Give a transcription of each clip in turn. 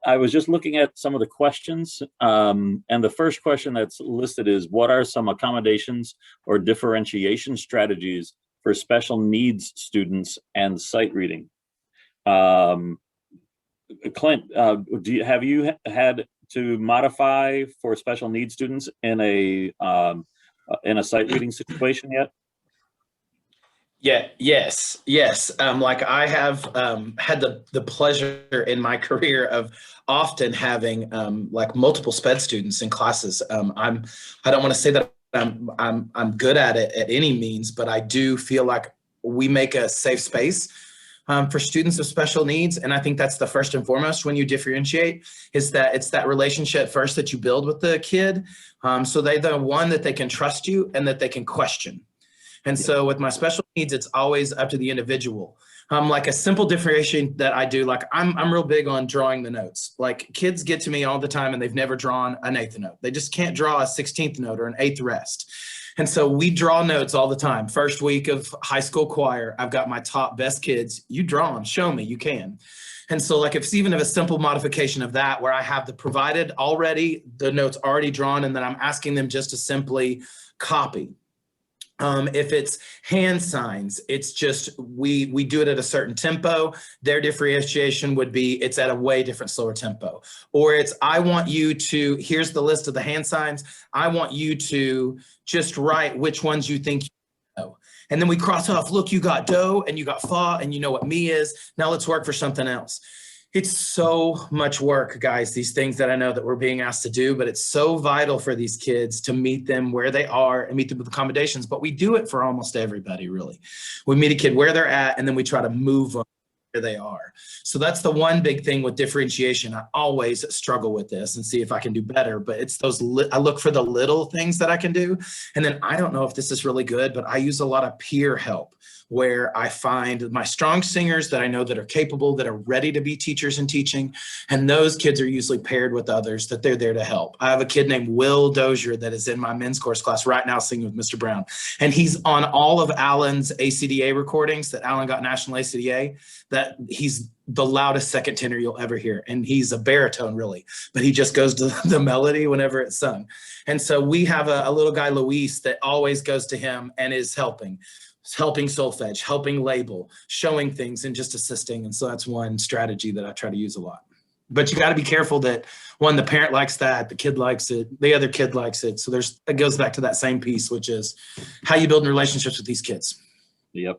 I was just looking at some of the questions, and the first question that's listed is, what are some accommodations or differentiation strategies for special needs students and sight reading? Clint, have you had to modify for special needs students in a sight reading situation yet? Yeah, yes. Like I have had the pleasure in my career of often having like multiple sped students in classes. I don't want to say that I'm good at it at any means, but I do feel like we make a safe space for students of special needs. And I think that's the first and foremost when you differentiate, is that it's that relationship first that you build with the kid. So they're the one that they can trust you and that they can question. And so with my special needs, it's always up to the individual. Like a simple differentiation that I do, like I'm real big on drawing the notes. Like kids get to me all the time and they've never drawn an eighth note. They just can't draw a 16th note or an eighth rest. And so we draw notes all the time. First week of high school choir, I've got my top best kids. You draw them, show me, you can. And so like if it's even a simple modification of that, where I have the provided already, the notes already drawn, and then I'm asking them just to simply copy. If it's hand signs, it's just we do it at a certain tempo. Their differentiation would be it's at a way different, slower tempo. Or it's I want you to, here's the list of the hand signs. I want you to just write which ones you think you know. And then we cross off, look, you got do and you got fa and you know what me is. Now let's work for something else. It's so much work, guys, these things that I know that we're being asked to do, but it's so vital for these kids to meet them where they are and meet them with accommodations. But we do it for almost everybody, really. We meet a kid where they're at, and then we try to move them where they are. So that's the one big thing with differentiation. I always struggle with this and see if I can do better, but it's those, I look for the little things that I can do. And then I don't know if this is really good, but I use a lot of peer help, where I find my strong singers that I know that are capable, that are ready to be teachers and teaching. And those kids are usually paired with others that they're there to help. I have a kid named Will Dozier that is in my men's course class right now singing with Mr. Brown. And he's on all of Alan's ACDA recordings that Alan got National ACDA, that he's the loudest second tenor you'll ever hear. And he's a baritone really, but he just goes to the melody whenever it's sung. And so we have a little guy, Luis, that always goes to him and is helping solfege, helping label, showing things, and just assisting. And so that's one strategy that I try to use a lot. But you got to be careful that one, the parent likes that, the kid likes it, the other kid likes it. So it goes back to that same piece, which is how you build relationships with these kids. Yep.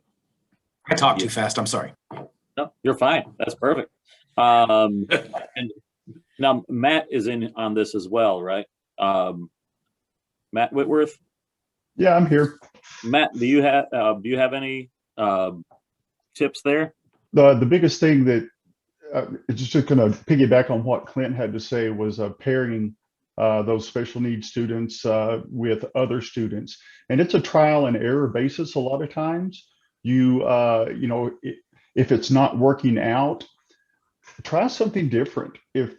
I talk too fast. I'm sorry. No, you're fine. That's perfect. And now Matt is in on this as well, right? Matt Whitworth. Yeah, I'm here. Matt, do you have any tips there? The biggest thing that it's just going to piggyback on what Clint had to say was pairing those special needs students with other students, and it's a trial and error basis. A lot of times, you know, if it's not working out, try something different. If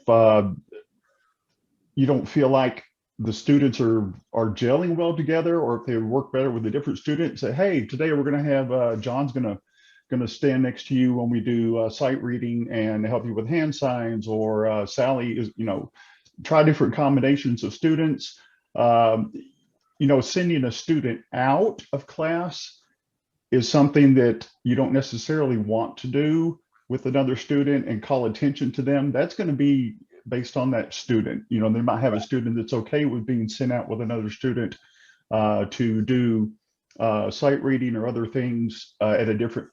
you don't feel like the students are gelling well together, or if they work better with a different student, say, hey, today we're going to have John's going to stand next to you when we do sight reading and help you with hand signs, or Sally is, you know, try different combinations of students. You know, sending a student out of class is something that you don't necessarily want to do with another student and call attention to them. That's going to be based on that student. You know, they might have a student that's okay with being sent out with another student to do sight reading or other things at a different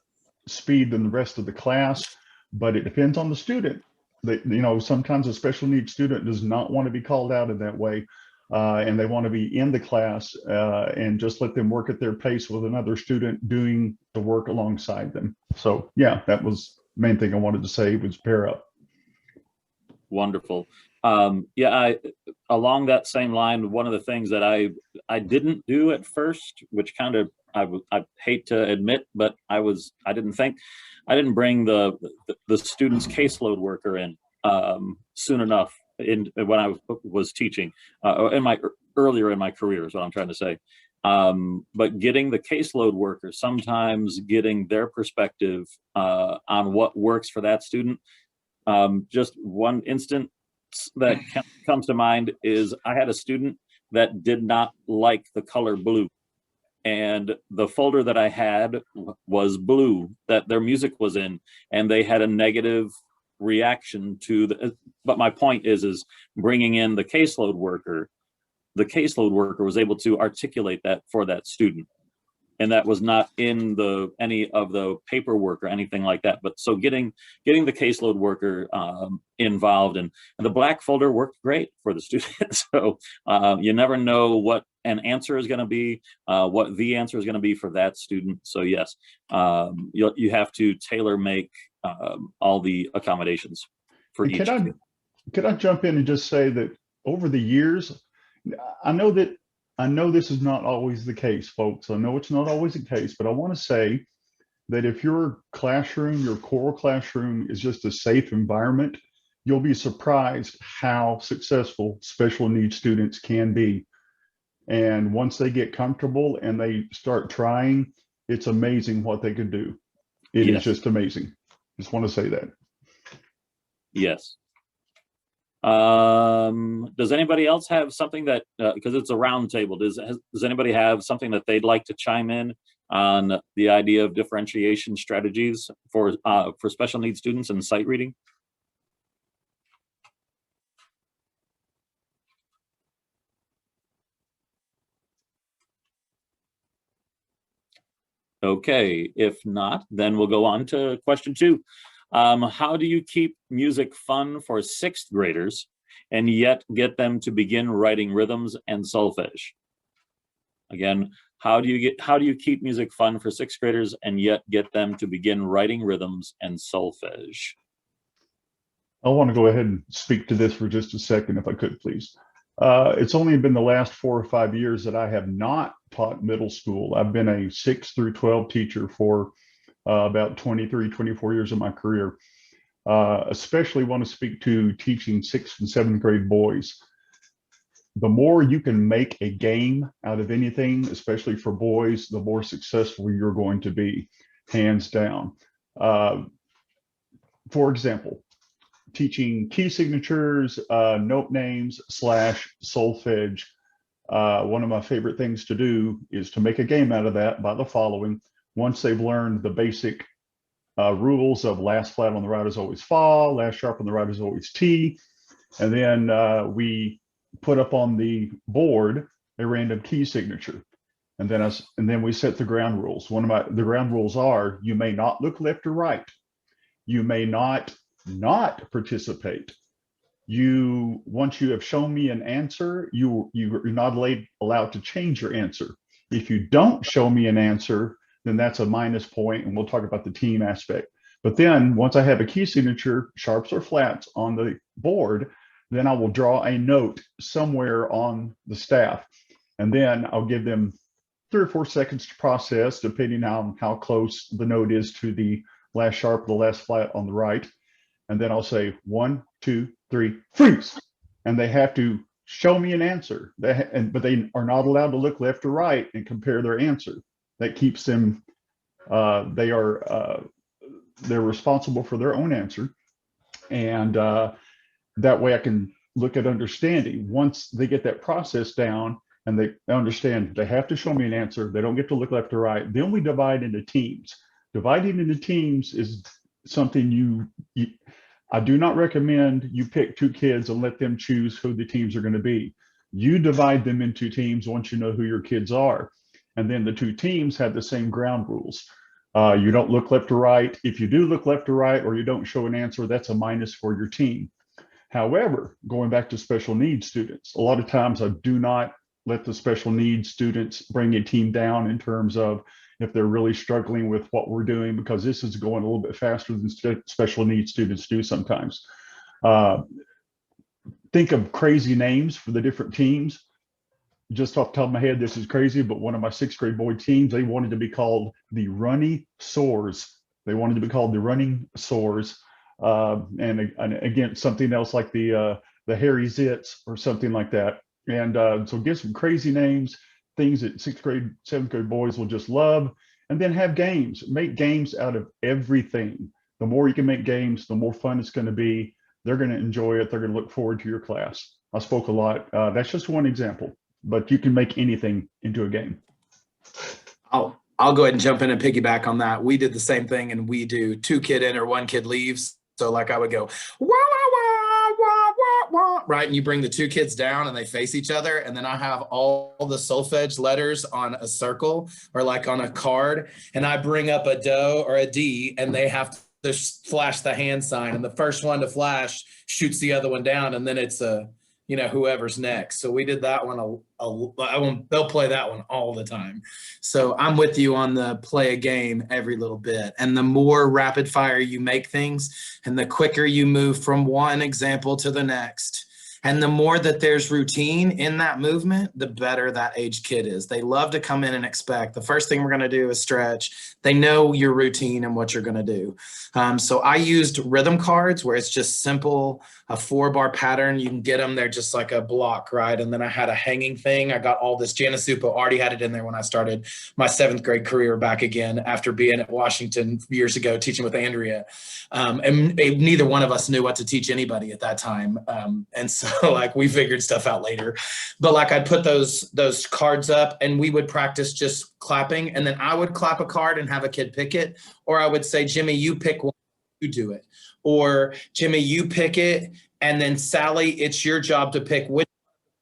speed than the rest of the class, but it depends on the student. That, you know, sometimes a special needs student does not want to be called out in that way, and they want to be in the class and just let them work at their pace with another student doing the work alongside them. So yeah, that was the main thing I wanted to say, was pair up. Wonderful. Yeah, along that same line, one of the things that I didn't do at first, which kind of I hate to admit, but I didn't bring the student's caseload worker in soon enough when I was teaching earlier in my career is what I'm trying to say. But getting the caseload worker, sometimes getting their perspective on what works for that student Just one instance that comes to mind is I had a student that did not like the color blue. And the folder that I had was blue that their music was in, and they had a negative reaction to the, but my point is bringing in the caseload worker was able to articulate that for that student. And that was not in any of the paperwork or anything like that. But so getting the caseload worker involved, and the black folder worked great for the student. So you never know what an answer is going to be, what the answer is going to be for that student. So yes, you have to tailor make all the accommodations for each. Could I jump in and just say that over the years, I know this is not always the case, folks. I know it's not always the case, but I want to say that if your classroom, your core classroom is just a safe environment, you'll be surprised how successful special needs students can be. And once they get comfortable and they start trying, it's amazing what they can do. It is just amazing. Just want to say that. Yes. Does anybody else have something that, because it's a round table, does anybody have something that they'd like to chime in on the idea of differentiation strategies for special needs students and sight reading? Okay, if not, then we'll go on to question 2. How do you keep music fun for 6th graders and yet get them to begin writing rhythms and solfege? Again, how do you keep music fun for 6th graders and yet get them to begin writing rhythms and solfege? I want to go ahead and speak to this for just a second, if I could, please. It's only been the last 4 or 5 years that I have not taught middle school. I've been a 6 through 12 teacher for about 23, 24 years of my career. Especially want to speak to teaching 6th and 7th grade boys. The more you can make a game out of anything, especially for boys, the more successful you're going to be, hands down. For example, teaching key signatures, note names / solfege. One of my favorite things to do is to make a game out of that by the following. Once they've learned the basic rules of last flat on the right is always fa, last sharp on the right is always T, and then we put up on the board a random key signature, and then we set the ground rules. The ground rules are: you may not look left or right, you may not participate. Once you have shown me an answer, you're not allowed to change your answer. If you don't show me an answer, then that's a minus point, and we'll talk about the team aspect. But then once I have a key signature, sharps or flats, on the board, then I will draw a note somewhere on the staff, and then I'll give them 3 or 4 seconds to process, depending on how close the note is to the last sharp or the last flat on the right. And then I'll say 1, 2, 3, freeze. And they have to show me an answer. But they are not allowed to look left or right and compare their answer. That keeps them, they're responsible for their own answer. And that way I can look at understanding. Once they get that process down and they understand they have to show me an answer, they don't get to look left or right, then we divide into teams. Dividing into teams is something I do not recommend you pick 2 kids and let them choose who the teams are going to be. You divide them into teams once you know who your kids are. And then the 2 teams have the same ground rules. You don't look left or right. If you do look left or right, or you don't show an answer, that's a minus for your team. However, going back to special needs students, a lot of times I do not let the special needs students bring a team down in terms of if they're really struggling with what we're doing, because this is going a little bit faster than special needs students do sometimes. Think of crazy names for the different teams. Just off the top of my head, this is crazy, but one of my 6th grade boy teams, they wanted to be called the Runny Sores. They wanted to be called the Running Sores. And again, something else like the Hairy Zits or something like that. And so get some crazy names, things that 6th grade, 7th grade boys will just love, and then have games. Make games out of everything. The more you can make games, the more fun it's going to be. They're going to enjoy it. They're going to look forward to your class. I spoke a lot. That's just one example, but you can make anything into a game. I'll go ahead and jump in and piggyback on that. We did the same thing, and we do 2 kid in or 1 kid leaves. So like I would go, wah, wah, wah, wah, wah, wah, right? And you bring the 2 kids down and they face each other. And then I have all the solfege letters on a circle or like on a card. And I bring up a do or a D, and they have to flash the hand sign. And the first one to flash shoots the other one down. And then it's whoever's next. So we did that one. They'll play that one all the time. So I'm with you on the play a game every little bit. And the more rapid fire you make things, and the quicker you move from one example to the next, and the more that there's routine in that movement, the better that age kid is. They love to come in and expect the first thing we're going to do is stretch. They know your routine and what you're going to do. So I used rhythm cards where it's just simple, a 4-bar pattern. You can get them. They're just like a block, right? And then I had a hanging thing. I got all this. Janice Supa already had it in there when I started my 7th grade career back again after being at Washington years ago, teaching with Andrea. And neither one of us knew what to teach anybody at that time. And so like we figured stuff out later. But like I'd put those cards up, and we would practice just clapping. And then I would clap a card and have a kid pick it. Or I would say, Jimmy, you pick one, you do it. Or Jimmy, you pick it. And then Sally, it's your job to pick which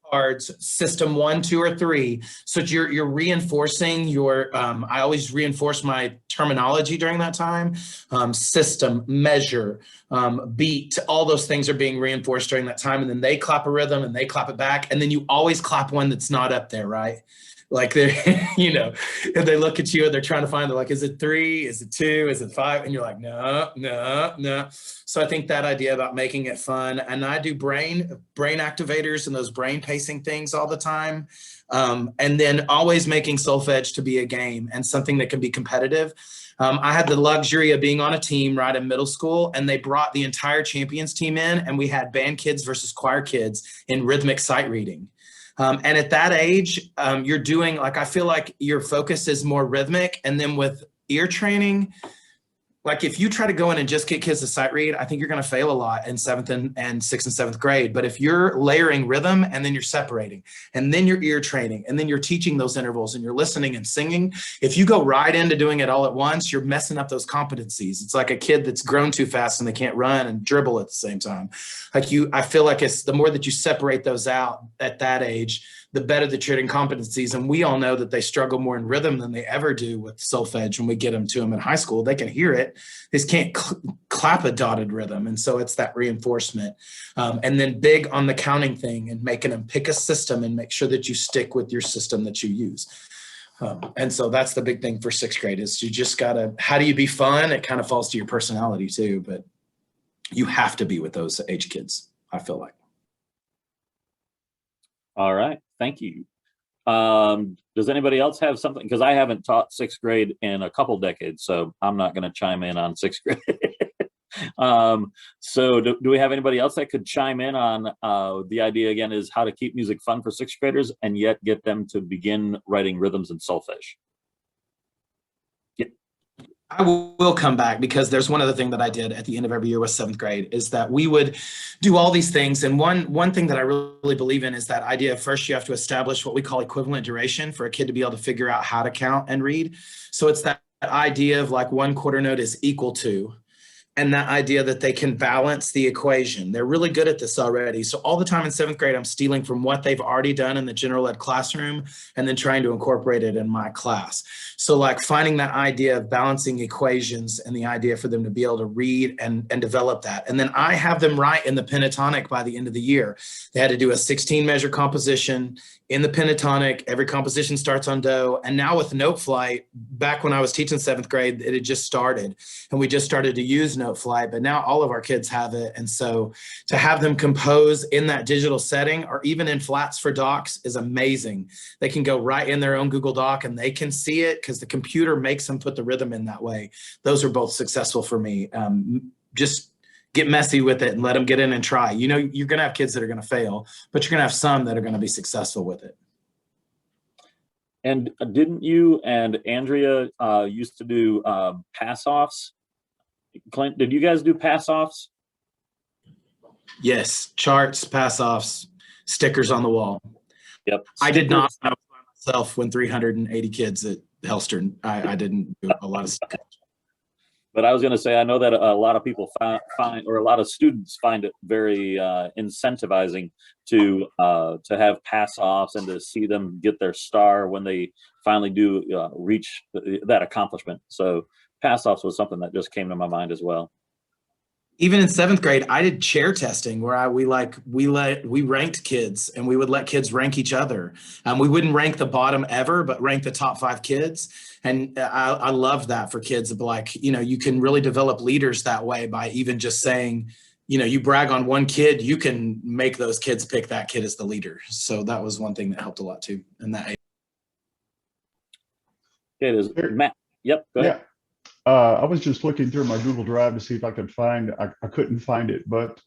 cards, system 1, 2, or 3. So you're reinforcing your, I always reinforce my terminology during that time. System, measure, beat, all those things are being reinforced during that time. And then they clap a rhythm and they clap it back. And then you always clap one that's not up there, right? Like they're, and they look at you and they're trying to find, they're like, is it 3? Is it 2? Is it 5? And you're like, no, no, no. So I think that idea about making it fun, and I do brain activators and those brain pacing things all the time. And then always making solfege to be a game and something that can be competitive. I had the luxury of being on a team right in middle school, and they brought the entire champions team in, and we had band kids versus choir kids in rhythmic sight reading. And at that age, you're doing, like, I feel like your focus is more rhythmic. And then with ear training, like if you try to go in and just get kids to sight read, I think you're going to fail a lot in 7th and 6th and 7th grade. But if you're layering rhythm, and then you're separating, and then you're ear training, and then you're teaching those intervals, and you're listening and singing, if you go right into doing it all at once, you're messing up those competencies. It's like a kid that's grown too fast and they can't run and dribble at the same time. I feel like it's the more that you separate those out at that age, the better the training competencies. And we all know that they struggle more in rhythm than they ever do with solfege when we get them to them in high school. They can hear it. They just can't clap a dotted rhythm. And so it's that reinforcement. And then big on the counting thing and making them pick a system and make sure that you stick with your system that you use. And so that's the big thing for 6th grade is you just gotta, how do you be fun? It kind of falls to your personality too, but you have to be with those age kids, I feel like. All right, thank you. Does anybody else have something? Because I haven't taught 6th grade in a couple decades, so I'm not going to chime in on 6th grade. So do we have anybody else that could chime in on the idea again is how to keep music fun for 6th graders and yet get them to begin writing rhythms and solfege? I will come back because there's one other thing that I did at the end of every year with 7th grade is that we would do all these things. And one thing that I really believe in is that idea of first you have to establish what we call equivalent duration for a kid to be able to figure out how to count and read. So it's that idea of like 1 quarter note is equal to, and that idea that they can balance the equation. They're really good at this already. So all the time in 7th grade, I'm stealing from what they've already done in the general ed classroom and then trying to incorporate it in my class. So like finding that idea of balancing equations and the idea for them to be able to read and develop that. And then I have them write in the pentatonic by the end of the year. They had to do a 16 measure composition in the pentatonic. Every composition starts on do. And now with Note Flight, back when I was teaching 7th grade, it had just started and we just started to use Note Flight, but now all of our kids have it. And so to have them compose in that digital setting or even in flats for docs is amazing. They can go right in their own Google Doc and they can see it because the computer makes them put the rhythm in that way. Those are both successful for me. Just get messy with it and let them get in and try. You know, you're going to have kids that are going to fail, but you're going to have some that are going to be successful with it. And didn't you and Andrea used to do pass-offs? Clint, did you guys do pass-offs? Yes, charts, pass-offs, stickers on the wall. Yep. I did not. Stickers. I was by myself when 380 kids at Hellstern. I didn't do a lot of stickers. But I was going to say, I know that a lot of people find, or a lot of students find it very incentivizing to have pass-offs and to see them get their star when they finally do reach that accomplishment. So pass-offs was something that just came to my mind as well. Even in 7th grade, I did chair testing where we ranked kids, and we would let kids rank each other. We wouldn't rank the bottom ever, but rank the top 5 kids. And I love that for kids. Of like, you can really develop leaders that way by even just saying, you brag on one kid, you can make those kids pick that kid as the leader. So that was one thing that helped a lot too. And that. It is Matt. Yep. Go ahead. Yeah. I was just looking through my Google Drive to see if I could find, I couldn't find it, but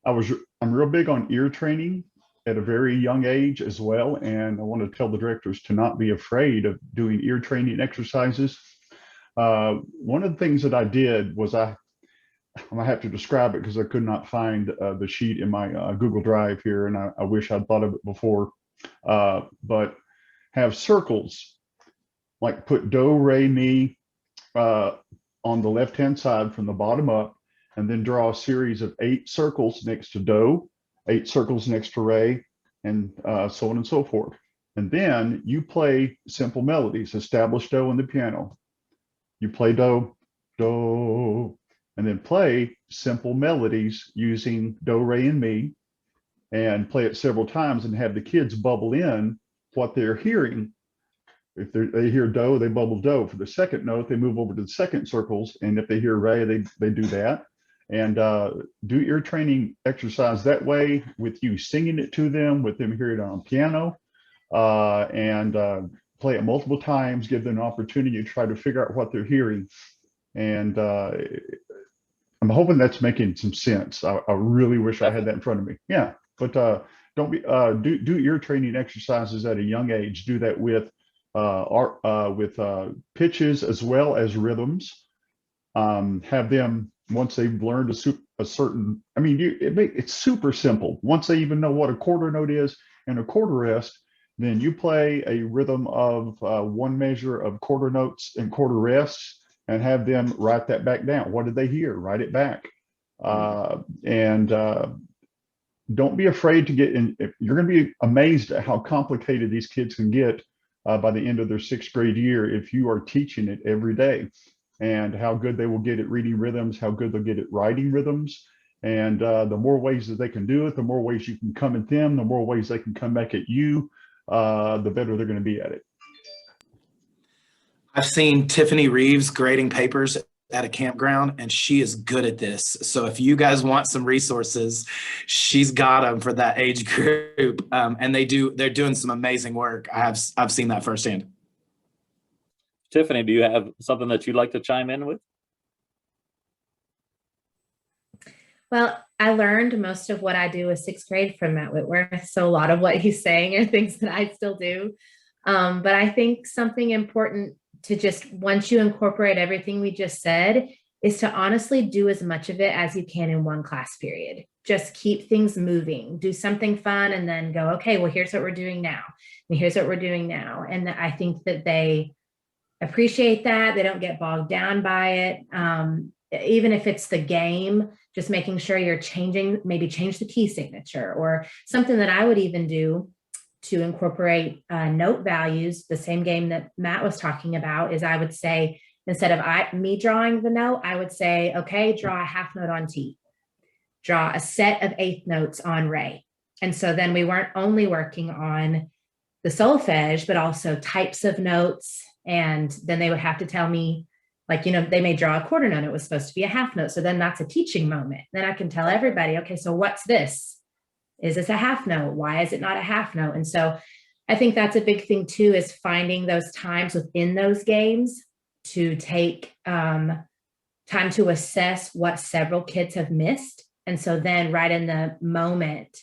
I'm real big on ear training at a very young age as well. And I want to tell the directors to not be afraid of doing ear training exercises. One of the things that I did was I'm gonna have to describe it because I could not find the sheet in my Google Drive here. And I wish I'd thought of it before, but have circles, like put do, re, mi, on the left-hand side from the bottom up, and then draw a series of 8 circles next to do, 8 circles next to re, and so on and so forth. And then you play simple melodies, establish do on the piano. You play do, do, and then play simple melodies using do, re, and mi, and play it several times and have the kids bubble in what they're hearing. If they hear do, they bubble do. For the second note, they move over to the second circles. And if they hear re, they do that. And do ear training exercise that way with you singing it to them, with them hearing it on piano, and play it multiple times, give them an opportunity to try to figure out what they're hearing. And I'm hoping that's making some sense. I really wish I had that in front of me. Yeah, but don't be do ear training exercises at a young age. Do that with pitches as well as rhythms. Have them, once they've learned a certain, I mean, it's super simple. Once they even know what a quarter note is and a quarter rest, then you play a rhythm of 1 measure of quarter notes and quarter rests, and have them write that back down. What did they hear? Write it back. And don't be afraid to get in. You're going to be amazed at how complicated these kids can get by the end of their 6th grade year if you are teaching it every day, and how good they will get at reading rhythms, how good they'll get at writing rhythms. And the more ways that they can do it, the more ways you can come at them, the more ways they can come back at you, the better they're going to be at it. I've seen Tiffany Reeves grading papers at a campground, and she is good at this. So if you guys want some resources, she's got them for that age group. And they're doing some amazing work. I've seen that firsthand. Tiffany, do you have something that you'd like to chime in with? Well, I learned most of what I do with 6th grade from Matt Whitworth. So a lot of what he's saying are things that I still do. But I think something important to just, once you incorporate everything we just said, is to honestly do as much of it as you can in one class period. Just keep things moving, do something fun, and then go, okay, well, here's what we're doing now. And here's what we're doing now. And I think that they appreciate that. They don't get bogged down by it. Even if it's the game, just making sure you're changing, maybe change the key signature, or something that I would even do to incorporate note values. The same game that Matt was talking about is, I would say, instead of me drawing the note, I would say, okay, draw a half note on T, draw a set of 8th notes on re. And so then we weren't only working on the solfege, but also types of notes. And then they would have to tell me, like, they may draw a quarter note. It was supposed to be a half note. So then that's a teaching moment. Then I can tell everybody, okay, so what's this? Is this a half note? Why is it not a half note? And so I think that's a big thing too, is finding those times within those games to take time to assess what several kids have missed. And so then right in the moment,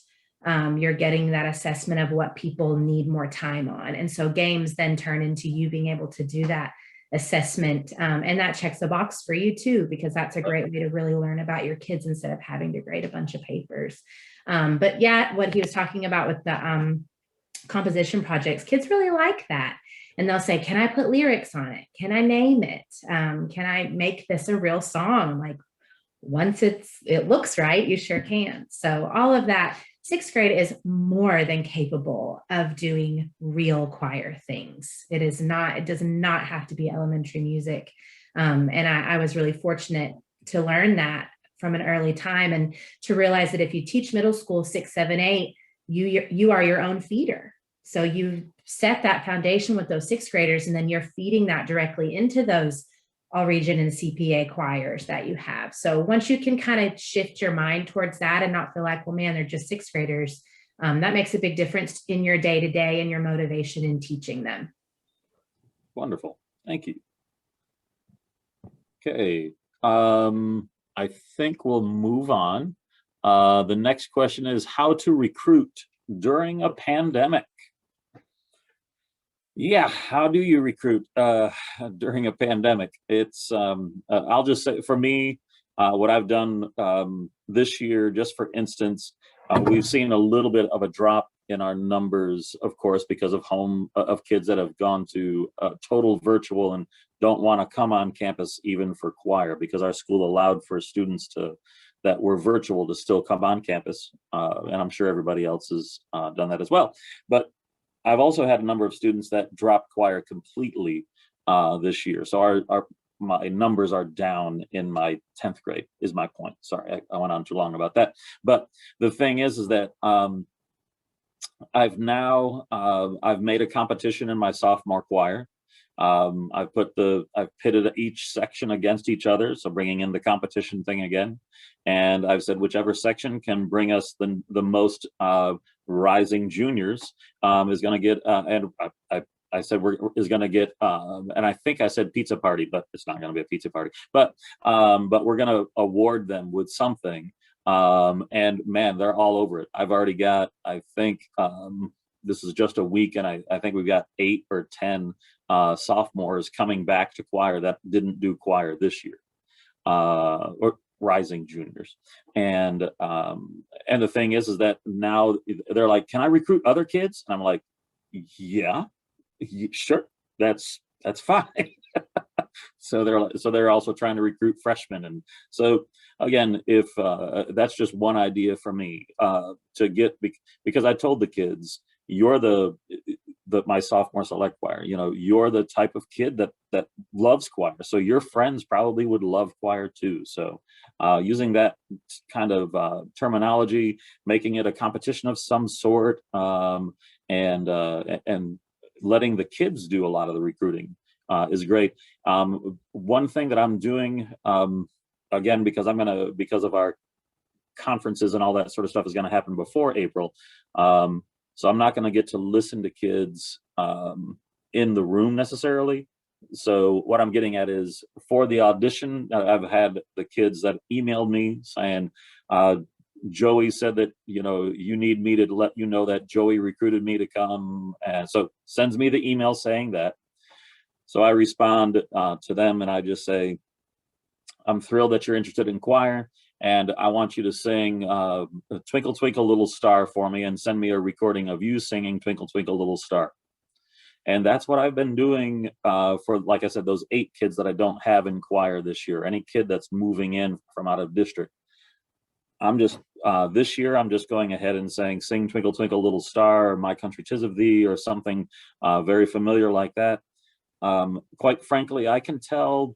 you're getting that assessment of what people need more time on. And so games then turn into you being able to do that assessment. And that checks a box for you too, because that's a great way to really learn about your kids instead of having to grade a bunch of papers. But yeah, what he was talking about with the composition projects, kids really like that. And they'll say, can I put lyrics on it? Can I name it? Can I make this a real song? Like, once it looks right, you sure can. So all of that, sixth grade is more than capable of doing real choir things. It does not have to be elementary music. And I was really fortunate to learn that from an early time, and to realize that if you teach middle school 6, 7, 8, you are your own feeder. So you set that foundation with those sixth graders, and then you're feeding that directly into those all region and CPA choirs that you have. So once you can kind of shift your mind towards that and not feel like, well, man, they're just sixth graders, that makes a big difference in your day-to-day and your motivation in teaching them. Wonderful. Thank you. Okay. I think we'll move on. The next question is how to recruit during a pandemic. Yeah, how do you recruit during a pandemic? It's, I'll just say for me, what I've done this year, just for instance, we've seen a little bit of a drop in our numbers, of course, because of kids that have gone to total virtual and don't want to come on campus even for choir, because our school allowed for students that were virtual to still come on campus. And I'm sure everybody else has done that as well. But I've also had a number of students that dropped choir completely this year. So my numbers are down in my 10th grade is my point. Sorry, I went on too long about that. But the thing is that I've made a competition in my sophomore choir. I've pitted each section against each other. So bringing in the competition thing again. And I've said, whichever section can bring us the most rising juniors is going to get, and I said is going to get, and I think I said pizza party, but it's not going to be a pizza party, but we're going to award them with something. And man, they're all over it. I've already got, I think, this is just a week, and I think we've got 8 or 10 sophomores coming back to choir that didn't do choir this year, or rising juniors. And the thing is that now they're like, can I recruit other kids? And I'm like, yeah, sure, that's fine. So they're also trying to recruit freshmen. And so again, if that's just one idea for me to get, because I told the kids, you're my sophomore select choir, you're the type of kid that loves choir. So your friends probably would love choir too. So using that kind of terminology, making it a competition of some sort, and letting the kids do a lot of the recruiting is great. One thing that I'm doing, again, because of our conferences and all that sort of stuff is going to happen before April. So I'm not going to get to listen to kids in the room necessarily. So what I'm getting at is for the audition, I've had the kids that emailed me saying, Joey said that, you need me to let you know that Joey recruited me to come. And so sends me the email saying that. So I respond to them and I just say, I'm thrilled that you're interested in choir. And I want you to sing Twinkle, Twinkle, Little Star for me and send me a recording of you singing Twinkle, Twinkle, Little Star. And that's what I've been doing for, like I said, those 8 kids that I don't have in choir this year. Any kid that's moving in from out of district. I'm just, this year, I'm just going ahead and saying, sing Twinkle, Twinkle, Little Star, or My Country 'Tis of Thee, or something very familiar like that. Quite frankly, I can tell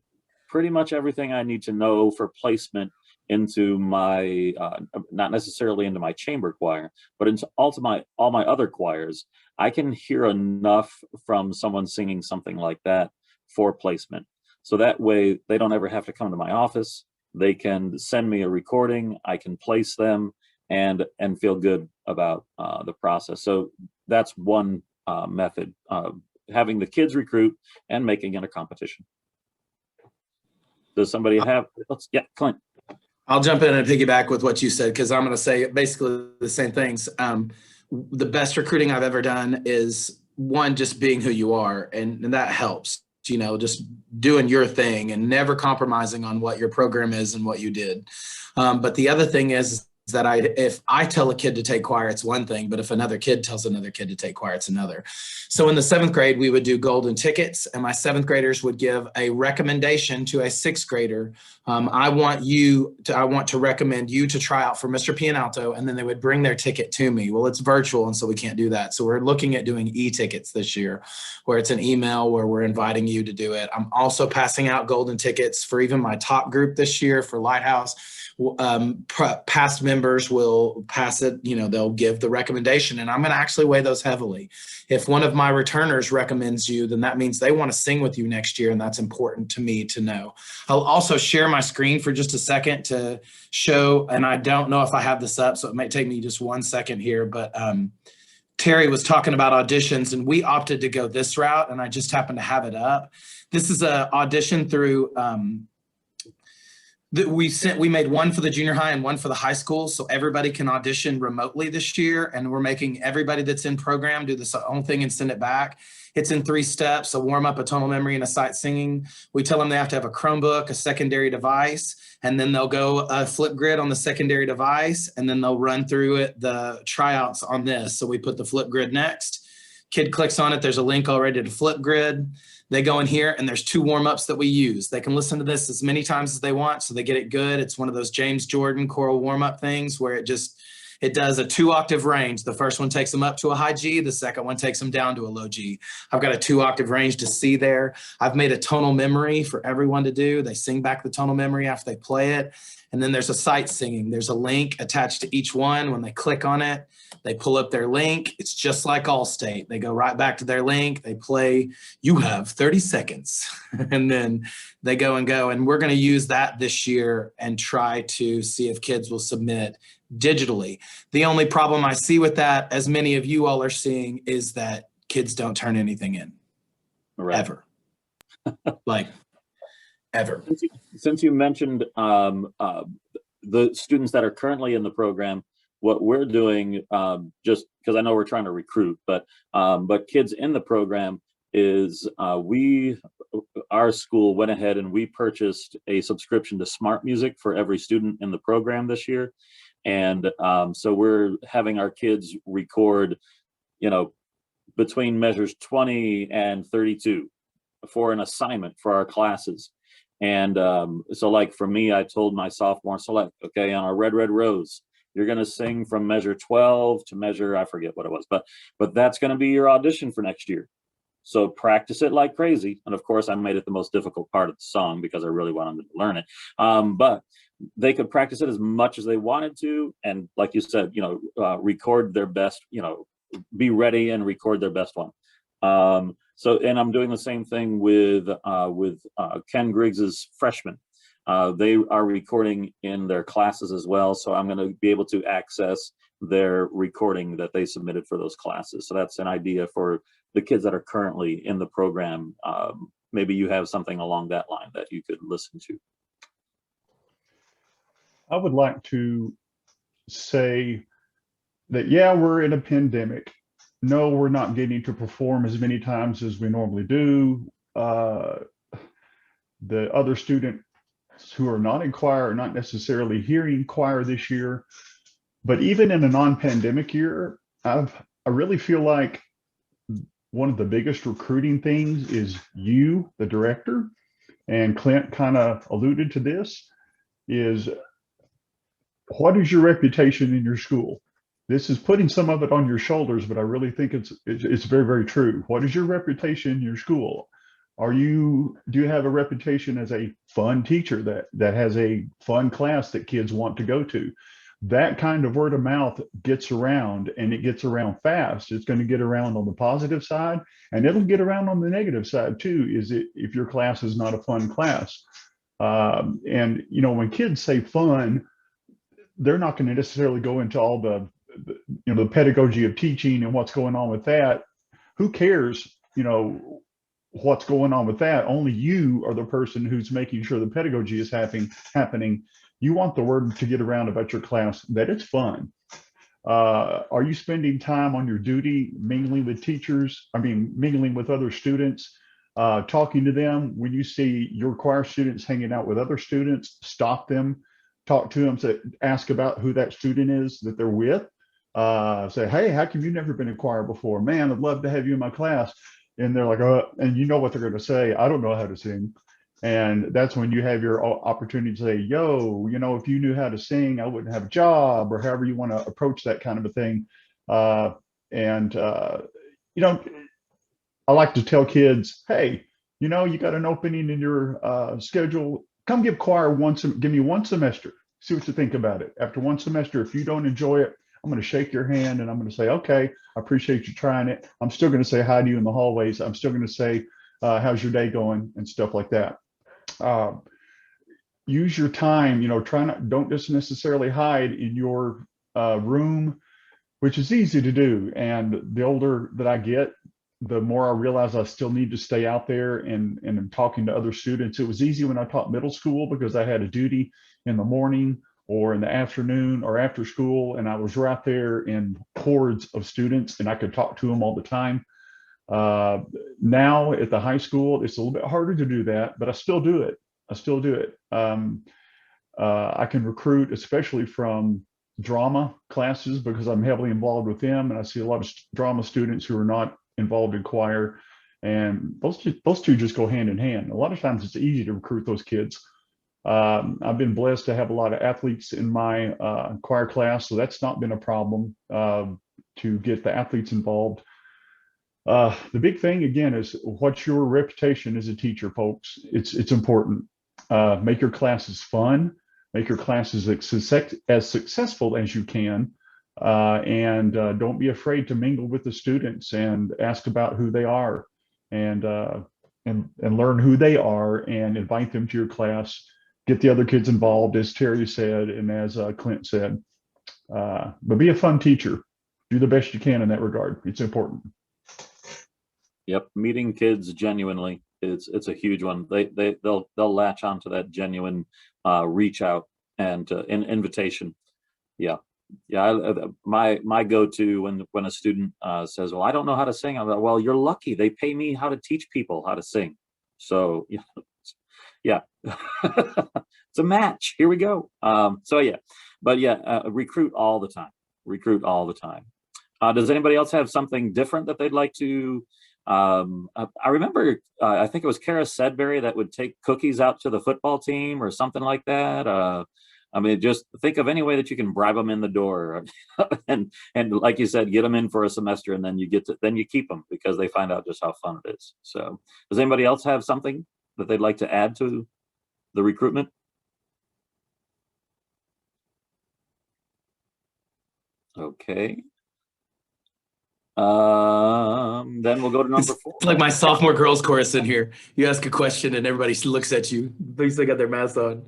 pretty much everything I need to know for placement into my, not necessarily into my chamber choir, but into all my other choirs. I can hear enough from someone singing something like that for placement. So that way they don't ever have to come to my office. They can send me a recording, I can place them and feel good about the process. So that's one method, having the kids recruit and making it a competition. Does somebody have, yeah, Clint. I'll jump in and piggyback with what you said, because I'm going to say basically the same things. The best recruiting I've ever done is, one, just being who you are, and that helps. you know, just doing your thing and never compromising on what your program is and what you did. But the other thing is that if I tell a kid to take choir, it's one thing, but if another kid tells another kid to take choir, it's another. So in the 7th grade, we would do golden tickets, and my 7th graders would give a recommendation to a 6th grader. I want to recommend you to try out for Mr. Pianalto, and then they would bring their ticket to me. Well, it's virtual, and so we can't do that. So we're looking at doing e-tickets this year, where it's an email where we're inviting you to do it. I'm also passing out golden tickets for even my top group this year for Lighthouse. Past members will pass it, you know, they'll give the recommendation, and I'm going to actually weigh those heavily. If one of my returners recommends you, then that means they want to sing with you next year, and that's important to me to know. I'll also share my screen for just a second to show, and I don't know if I have this up, so it might take me just 1 second here, but Terry was talking about auditions, and we opted to go this route, and I just happened to have it up. This is an audition through we made one for the junior high and one for the high school, so everybody can audition remotely this year, and we're making everybody that's in program do this own thing and send it back. It's in 3 steps: a warm up, a tonal memory, and a sight singing. We tell them they have to have a Chromebook, a secondary device, and then they'll go a Flipgrid on the secondary device, and then they'll run through it, the tryouts on this. So we put the Flipgrid next. Kid clicks on it, there's a link already to Flipgrid. They go in here, and there's 2 warm-ups that we use. They can listen to this as many times as they want, so they get it good. It's one of those James Jordan choral warm-up things where it does a 2-octave range. The first one takes them up to a high G. The second one takes them down to a low G. I've got a 2-octave range to see there. I've made a tonal memory for everyone to do. They sing back the tonal memory after they play it. And then there's a sight singing. There's a link attached to each one. When they click on it, they pull up their link. It's just like Allstate. They go right back to their link. They play, "You have 30 seconds." And then they go. And we're going to use that this year and try to see if kids will submit digitally. The only problem I see with that, as many of you all are seeing, is that kids don't turn anything in. Right. Ever. Like, ever. Since you mentioned the students that are currently in the program, what we're doing, just because I know we're trying to recruit, but kids in the program is our school went ahead and we purchased a subscription to Smart Music for every student in the program this year. And so we're having our kids record, you know, between measures 20 and 32 for an assignment for our classes. And so like for me, I told my sophomore select, okay, on our Red Red Rose, you're going to sing from measure 12 to measure, I forget what it was, but that's going to be your audition for next year. So practice it like crazy. And of course, I made it the most difficult part of the song because I really wanted them to learn it. But they could practice it as much as they wanted to. And like you said, you know, record their best, you know, be ready and record their best one. So, and I'm doing the same thing with Ken Griggs's freshmen. They are recording in their classes as well. So I'm going to be able to access their recording that they submitted for those classes. So that's an idea for the kids that are currently in the program. Maybe you have something along that line that you could listen to. I would like to say that, yeah, we're in a pandemic. No, we're not getting to perform as many times as we normally do. The other students who are not in choir are not necessarily hearing choir this year. But even in a non-pandemic year, I really feel like one of the biggest recruiting things is you, the director, and Clint kind of alluded to this, is what is your reputation in your school? This is putting some of it on your shoulders, but I really think it's very, very true. What is your reputation in your school? Do you have a reputation as a fun teacher that has a fun class that kids want to go to? That kind of word of mouth gets around, and it gets around fast. It's going to get around on the positive side, and it'll get around on the negative side too, if your class is not a fun class. And you know, when kids say fun, they're not going to necessarily go into all the pedagogy of teaching and what's going on with that. Who cares, you know, what's going on with that? Only you are the person who's making sure the pedagogy is happening. You want the word to get around about your class that it's fun. Are you spending time on your duty mingling with teachers? I mean, mingling with other students? talking to them. When you see your choir students hanging out with other students, stop them, talk to them, ask about who that student is that they're with. Say, hey, how come you've never been in choir before? Man, I'd love to have you in my class. And they're like, and you know what they're going to say, I don't know how to sing. And that's when you have your opportunity to say, yo, if you knew how to sing, I wouldn't have a job, or however you want to approach that kind of a thing. I like to tell kids, hey, you got an opening in your schedule. Come give choir give me one semester. See what you think about it. After one semester, if you don't enjoy it, I'm going to shake your hand and I'm going to say, okay, I appreciate you trying it. I'm still going to say hi to you in the hallways. I'm still going to say, how's your day going and stuff like that. Use your time, don't just necessarily hide in your room, which is easy to do. And the older that I get, the more I realize I still need to stay out there and I'm talking to other students. It was easy when I taught middle school because I had a duty in the morning or in the afternoon or after school, and I was right there in hordes of students and I could talk to them all the time. Now at the high school, it's a little bit harder to do that, but I still do it. I can recruit, especially from drama classes, because I'm heavily involved with them, and I see a lot of drama students who are not involved in choir, and those two just go hand in hand. A lot of times it's easy to recruit those kids. I've been blessed to have a lot of athletes in my choir class, so that's not been a problem to get the athletes involved. The big thing again is, what's your reputation as a teacher, folks? It's important. Make your classes fun, make your classes as successful as you can, and don't be afraid to mingle with the students and ask about who they are, and learn who they are and invite them to your class. Get the other kids involved, as Terry said and as Clint said. But be a fun teacher. Do the best you can in that regard. It's important. Yep, meeting kids genuinely, it's a huge one. They'll latch onto that genuine reach out and invitation. Yeah. My go-to when a student says, well, I don't know how to sing, I'm like, well, you're lucky. They pay me how to teach people how to sing. So yeah, it's a match. Here we go. Recruit all the time. Recruit all the time. Does anybody else have something different that they'd like to? I remember, I think it was Kara Sedbury that would take cookies out to the football team or something like that. Just think of any way that you can bribe them in the door, and like you said, get them in for a semester, and then you keep them because they find out just how fun it is. So, does anybody else have something that they'd like to add to the recruitment? Okay. Then we'll go to number 4. It's like my sophomore girls chorus in here. You ask a question and everybody looks at you. They still got their masks on.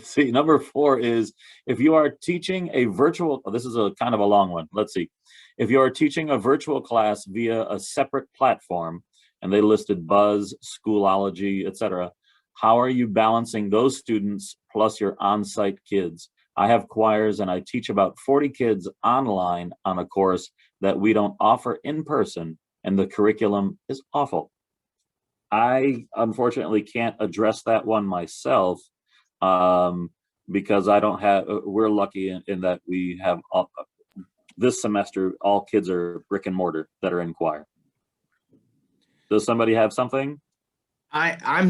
See, number 4 is, if you are teaching a virtual, this is a kind of a long one. Let's see. If you are teaching a virtual class via a separate platform, and they listed Buzz, Schoolology, etc., how are you balancing those students plus your on-site kids? I have choirs and I teach about 40 kids online on a course that we don't offer in person, and the curriculum is awful. I unfortunately can't address that one myself, because I don't have, we're lucky in that we have this semester, all kids are brick and mortar that are in choir. Does somebody have something? I'm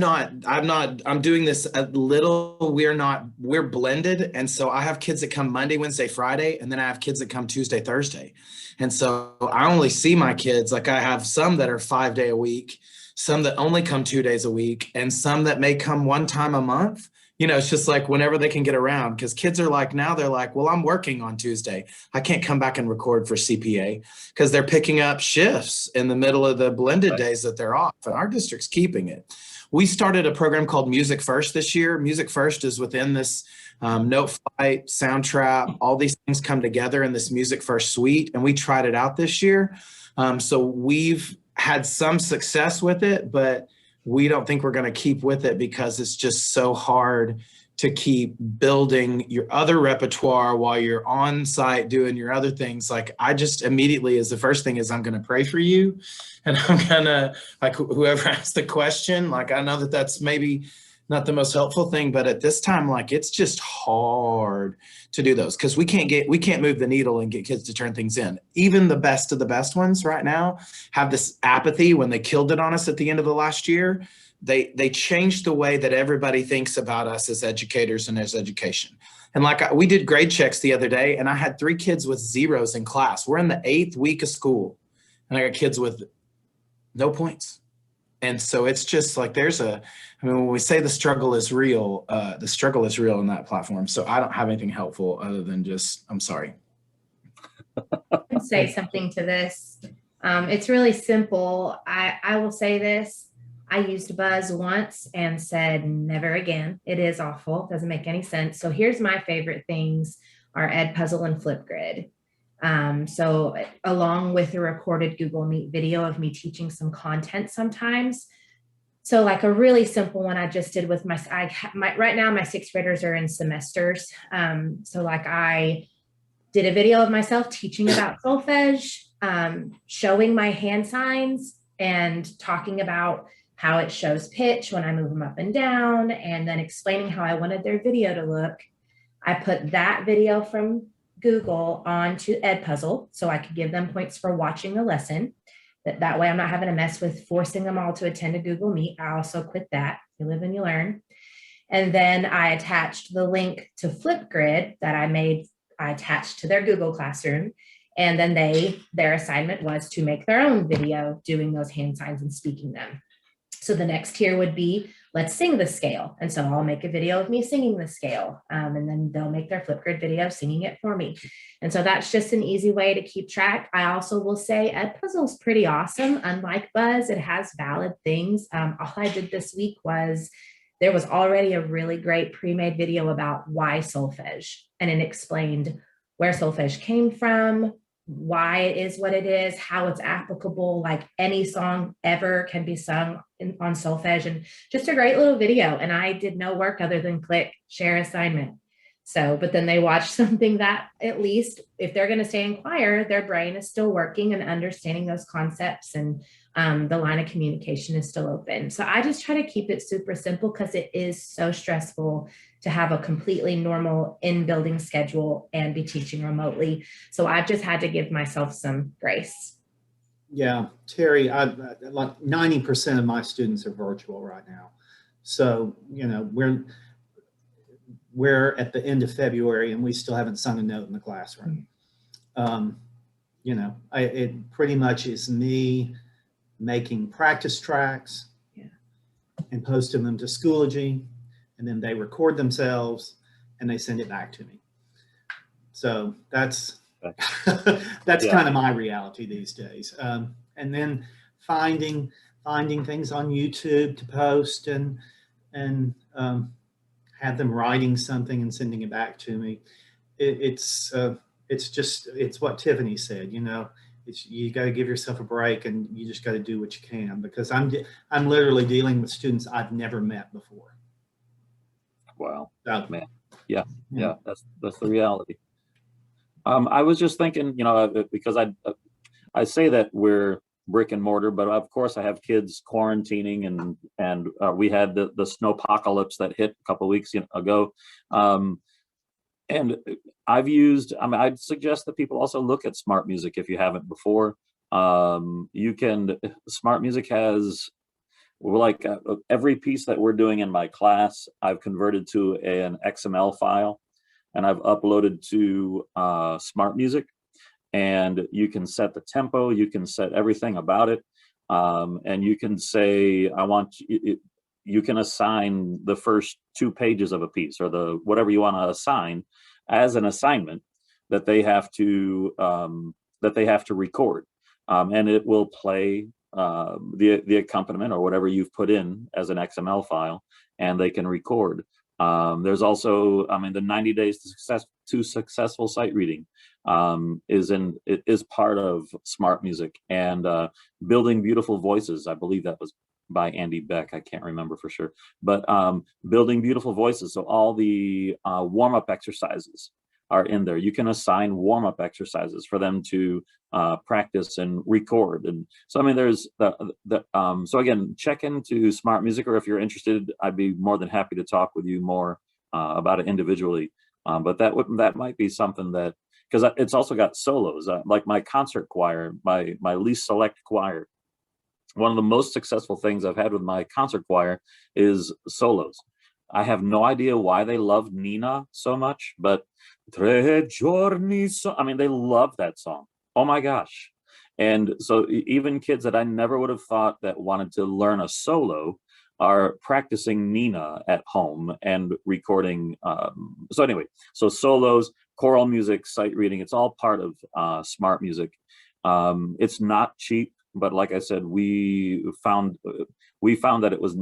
doing this a little, we're blended. And so I have kids that come Monday, Wednesday, Friday, and then I have kids that come Tuesday, Thursday. And so I only see my kids, like I have some that are 5 day a week, some that only come 2 days a week, and some that may come one time a month. It's just like whenever they can get around, because kids are like, now they're like, well, I'm working on Tuesday. I can't come back and record for CPA, because they're picking up shifts in the middle of the blended days that they're off, and our district's keeping it. We started a program called Music First this year. Music First is within this Note Flight, Soundtrap, all these things come together in this Music First suite, and we tried it out this year. So we've had some success with it, but we don't think we're going to keep with it because it's just so hard to keep building your other repertoire while you're on site doing your other things. Like I just immediately, as the first thing is, I'm going to pray for you, and I'm gonna, like, whoever asked the question, like, I know that that's maybe not the most helpful thing, but at this time, like, it's just hard to do those because we can't move the needle and get kids to turn things in. Even the best of the best ones right now have this apathy. When they killed it on us at the end of the last year, they changed the way that everybody thinks about us as educators and as education. And like, we did grade checks the other day, and I had 3 kids with zeros in class. We're in the 8th week of school, and I got kids with no points. And so it's just like, when we say the struggle is real in that platform. So I don't have anything helpful other than just, I'm sorry. I can say something to this. It's really simple. I will say this. I used Buzz once and said, never again. It is awful. Doesn't make any sense. So here's my favorite things are Edpuzzle and Flipgrid. So along with a recorded Google Meet video of me teaching some content sometimes. So like a really simple one I just did with right now my 6th graders are in semesters. So like I did a video of myself teaching about solfege, showing my hand signs and talking about how it shows pitch when I move them up and down, and then explaining how I wanted their video to look. I put that video from Google onto Edpuzzle so I could give them points for watching the lesson. That way I'm not having to mess with forcing them all to attend a Google Meet. I also quit that. You live and you learn. And then I attached the link to Flipgrid that I attached to their Google Classroom. And then their assignment was to make their own video doing those hand signs and speaking them. So the next tier would be, let's sing the scale. And so I'll make a video of me singing the scale. And then they'll make their Flipgrid video singing it for me. And so that's just an easy way to keep track. I also will say Edpuzzle is pretty awesome. Unlike Buzz, it has valid things. All I did this week was there was already a really great pre-made video about why solfege. And it explained where solfege came from, why it is what it is, how it's applicable, like any song ever can be sung on solfege, and just a great little video. And I did no work other than click share assignment. So, but then they watch something that at least if they're going to stay in choir, their brain is still working and understanding those concepts, and the line of communication is still open. So I just try to keep it super simple because it is so stressful to have a completely normal in-building schedule and be teaching remotely. So I've just had to give myself some grace. Yeah, Terry, like 90% of my students are virtual right now. So, you know, we're at the end of February and we still haven't sung a note in the classroom. You know, it pretty much is me making practice tracks and posting them to Schoology, and then they record themselves and they send it back to me. So that's kind of my reality these days. And then finding things on YouTube to post and have them writing something and sending it back to me. It's what Tiffany said, you know, you got to give yourself a break and you just got to do what you can, because I'm literally dealing with students I've never met before. Wow, So, man. Yeah, that's the reality. I was just thinking, you know, because I say that we're brick and mortar, but of course I have kids quarantining, and we had the snowpocalypse that hit a couple of weeks ago. And I'd suggest that people also look at Smart Music if you haven't before. Smart Music has, like, every piece that we're doing in my class, I've converted to an XML file and I've uploaded to Smart Music, and you can set the tempo, you can set everything about it. And you can say, you can assign the first 2 pages of a piece, or whatever you want to assign as an assignment that they have to record, and it will play the accompaniment or whatever you've put in as an XML file, and they can record. There's also, the 90 days to successful sight reading is part of Smart Music, and building beautiful voices. I believe that was by Andy Beck. I can't remember for sure, but building beautiful voices. So all the warm-up exercises are in there. You can assign warm-up exercises for them to practice and record. And so, I mean, there's so again, check into Smart Music, or if you're interested, I'd be more than happy to talk with you more about it individually. But that might be something that, because it's also got solos, like my concert choir, my least select choir. One of the most successful things I've had with my concert choir is solos. I have no idea why they love Nina so much, but Tre giorni I mean, they love that song. Oh my gosh. And so even kids that I never would have thought that wanted to learn a solo are practicing Nina at home and recording. So anyway, so solos, choral music, sight reading, it's all part of Smart Music. It's not cheap, but like I said, we found that it was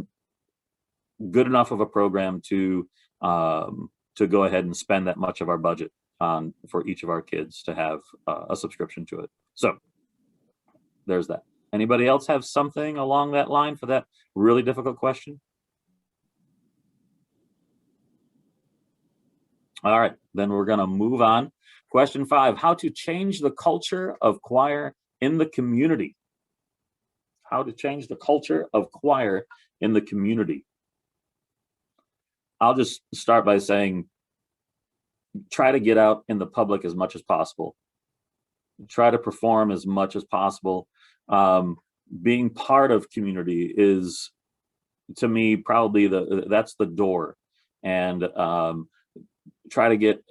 good enough of a program to go ahead and spend that much of our budget on for each of our kids to have a subscription to it. So there's that. Anybody else have something along that line for that really difficult question? All right, then we're going to move on. Question 5, how to change the culture of choir in the community. How to change the culture of choir in the community. I'll just start by saying, try to get out in the public as much as possible. Try to perform as much as possible. Being part of community is, to me, probably that's the door. And try to get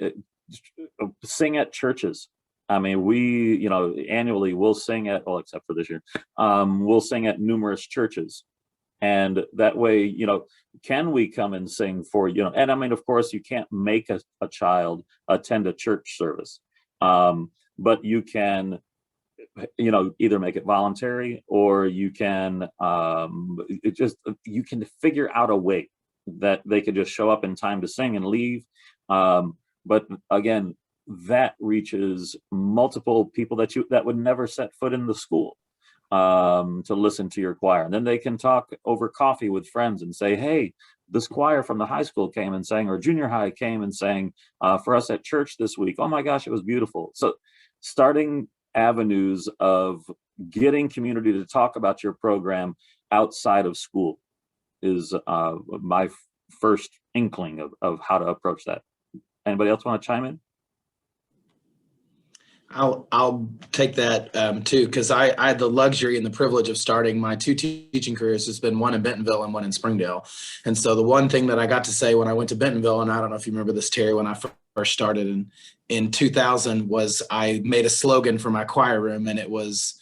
sing at churches. I mean, we, annually we'll sing at, well, except for this year, we'll sing at numerous churches. And that way, can we come and sing for, and I mean, of course, you can't make a child attend a church service, but you can, either make it voluntary, or you can, you can figure out a way that they could just show up in time to sing and leave. But again, that reaches multiple people that would never set foot in the school to listen to your choir. And then they can talk over coffee with friends and say, hey, this choir from the high school came and sang, or junior high came and sang for us at church this week. Oh my gosh, it was beautiful. So starting avenues of getting community to talk about your program outside of school is my first inkling of how to approach that. Anybody else want to chime in? I'll take that too, because I had the luxury and the privilege of starting my 2 teaching careers. It's been one in Bentonville and one in Springdale. And so the one thing that I got to say when I went to Bentonville, and I don't know if you remember this, Terry, when I first started in 2000, was I made a slogan for my choir room, and it was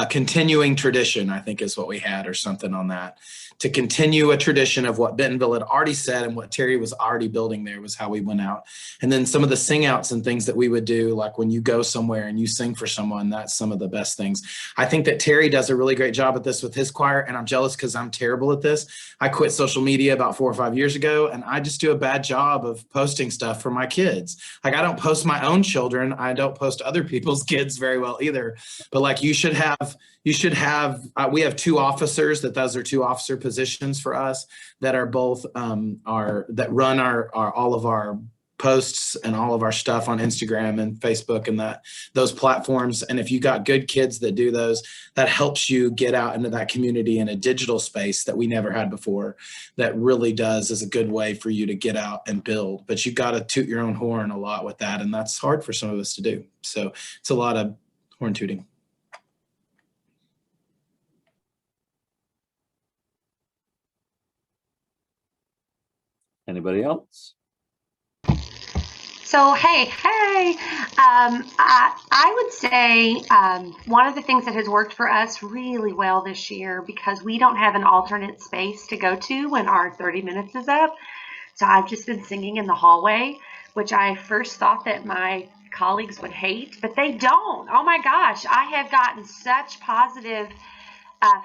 continuing tradition, I think is what we had, or something on that. To continue a tradition of what Bentonville had already said and what Terry was already building there was how we went out. And then some of the sing outs and things that we would do, like when you go somewhere and you sing for someone, that's some of the best things. I think that Terry does a really great job at this with his choir, and I'm jealous because I'm terrible at this. I quit social media about 4 or 5 years ago, and I just do a bad job of posting stuff for my kids. Like, I don't post my own children. I don't post other people's kids very well either. But like, we have 2 officers, those are 2 officer positions for us that are both that run all of our posts and all of our stuff on Instagram and Facebook and those platforms. And if you got good kids that do those, that helps you get out into that community in a digital space that we never had before. That really is a good way for you to get out and build. But you got to toot your own horn a lot with that, and that's hard for some of us to do. So it's a lot of horn tooting. Anybody else? So, hey, I would say one of the things that has worked for us really well this year, because we don't have an alternate space to go to when our 30 minutes is up. So I've just been singing in the hallway, which I first thought that my colleagues would hate, but they don't. Oh my gosh, I have gotten such positive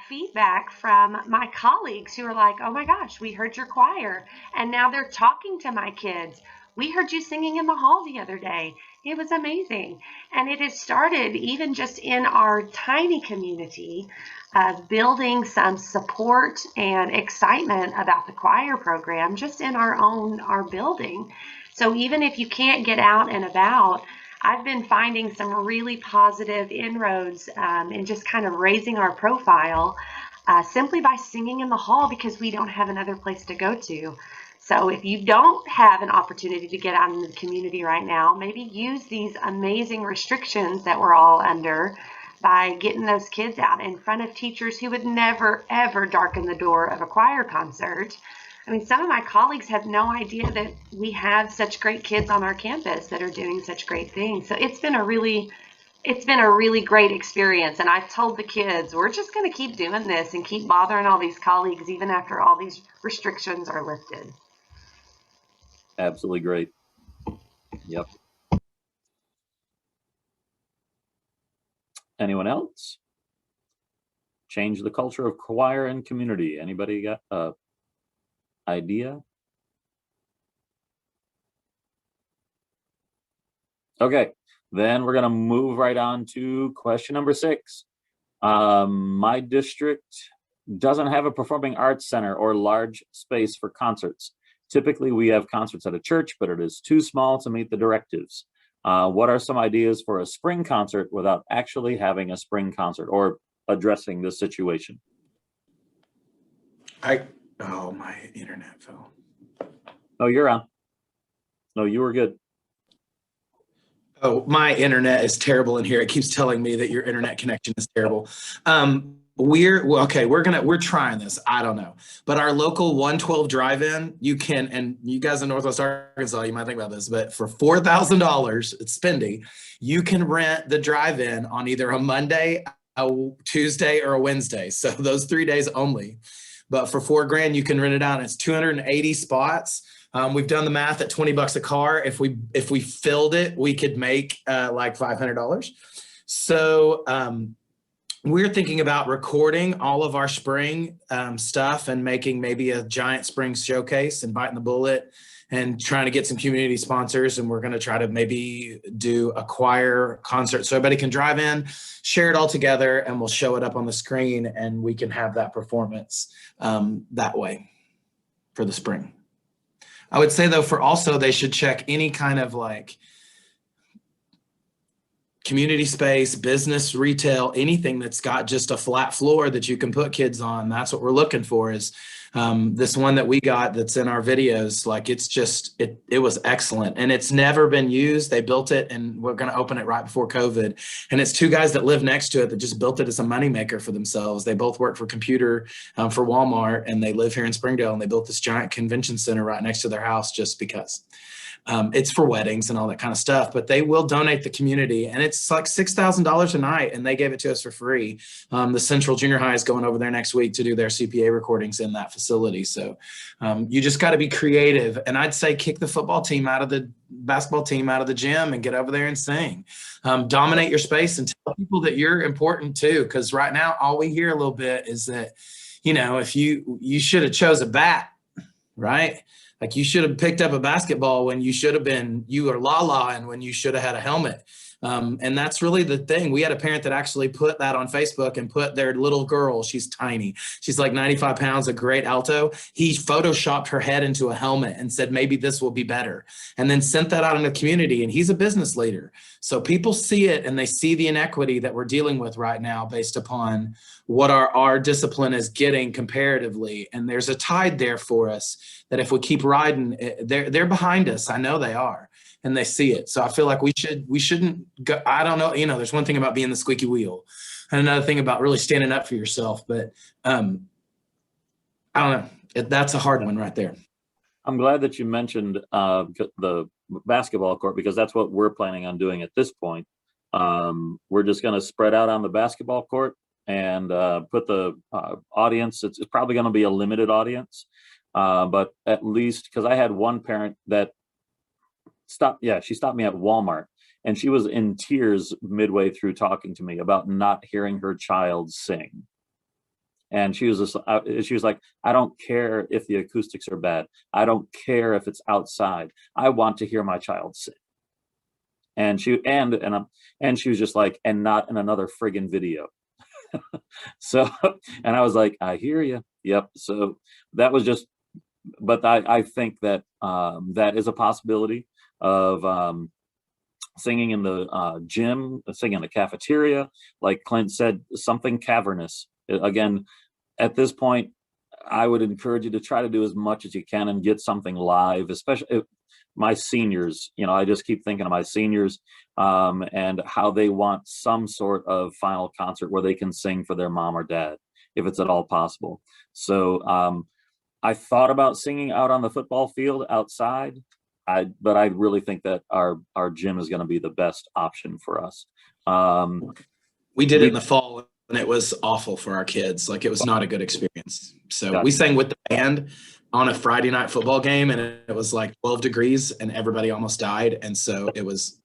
feedback from my colleagues who are like, oh my gosh, we heard your choir. And now they're talking to my kids. We heard you singing in the hall the other day. It was amazing. And it has started even just in our tiny community. building some support and excitement about the choir program just in our building. So even if you can't get out and about, I've been finding some really positive inroads in just kind of raising our profile simply by singing in the hall, because we don't have another place to go to. So if you don't have an opportunity to get out in the community right now, maybe use these amazing restrictions that we're all under by getting those kids out in front of teachers who would never, ever darken the door of a choir concert. I mean, some of my colleagues have no idea that we have such great kids on our campus that are doing such great things. So it's been a really great experience. And I've told the kids, we're just going to keep doing this and keep bothering all these colleagues even after all these restrictions are lifted. Absolutely great. Yep. Anyone else? Change the culture of choir and community. Anybody got a idea? Okay, then we're gonna move right on to question number 6. My district doesn't have a performing arts center or large space for concerts. Typically, we have concerts at a church, but it is too small to meet the directives. What are some ideas for a spring concert without actually having a spring concert or addressing this situation? Oh, my internet fell. Oh, you're on. No, you were good. Oh, my internet is terrible in here. It keeps telling me that your internet connection is terrible. We're trying this. I don't know. But our local 112 drive-in, you can, and you guys in Northwest Arkansas, you might think about this, but for $4,000, it's spendy, you can rent the drive-in on either a Monday, a Tuesday, or a Wednesday. So those 3 days only. But for $4,000, you can rent it out. And it's 280 spots. We've done the math at $20 a car. If we filled it, we could make like $500. So we're thinking about recording all of our spring stuff and making maybe a giant spring showcase and biting the bullet and trying to get some community sponsors. And we're going to try to maybe do a choir concert so everybody can drive in, share it all together, and we'll show it up on the screen and we can have that performance that way for the spring. I would say, though, they should check any kind of like community space, business, retail, anything that's got just a flat floor that you can put kids on. That's what we're looking for, is this one that we got that's in our videos. Like, it's just, it was excellent, and it's never been used. They built it and we're going to open it right before COVID. And it's 2 guys that live next to it that just built it as a moneymaker for themselves. They both work for computer for Walmart, and they live here in Springdale, and they built this giant convention center right next to their house just because. It's for weddings and all that kind of stuff, but they will donate the community, and it's like $6,000 a night, and they gave it to us for free. The Central Junior High is going over there next week to do their CPA recordings in that facility. So you just got to be creative, and I'd say kick the football team out of the basketball team out of the gym and get over there and sing. Dominate your space and tell people that you're important too, because right now all we hear a little bit is that, if you should have chose a bat, right? Like, you should have picked up a basketball when you should have been, you were la-la-ing when you should have had a helmet. And that's really the thing. We had a parent that actually put that on Facebook and put their little girl, she's tiny, she's like 95 pounds, a great alto. He photoshopped her head into a helmet and said, maybe this will be better. And then sent that out in the community. And he's a business leader. So people see it, and they see the inequity that we're dealing with right now based upon what our discipline is getting comparatively. And there's a tide there for us that if we keep riding, they're behind us. I know they are, and they see it. So I feel like we shouldn't go. I don't know. There's one thing about being the squeaky wheel and another thing about really standing up for yourself. But I don't know. That's a hard one right there. I'm glad that you mentioned the basketball court, because that's what we're planning on doing at this point. We're just going to spread out on the basketball court and put the audience. It's probably going to be a limited audience, but at least, because I had one parent that she stopped me at Walmart, and she was in tears midway through talking to me about not hearing her child sing. And she was like, I don't care if the acoustics are bad. I don't care if it's outside. I want to hear my child sing. And she was just like, and not in another friggin' video. So, and I was like, I hear you. Yep. So that was just, but I think that that is a possibility of singing in the gym, singing in the cafeteria, like Clint said, something cavernous. Again, at this point, I would encourage you to try to do as much as you can and get something live, especially my seniors. You know, I just keep thinking of my seniors and how they want some sort of final concert where they can sing for their mom or dad, if it's at all possible. So I thought about singing out on the football field outside, but I really think that our gym is going to be the best option for us. We did it in the fall, and it was awful for our kids. Like, it was not a good experience. So Gotcha. we sang with the band on a Friday night football game, and it was like 12 degrees and everybody almost died. And so it was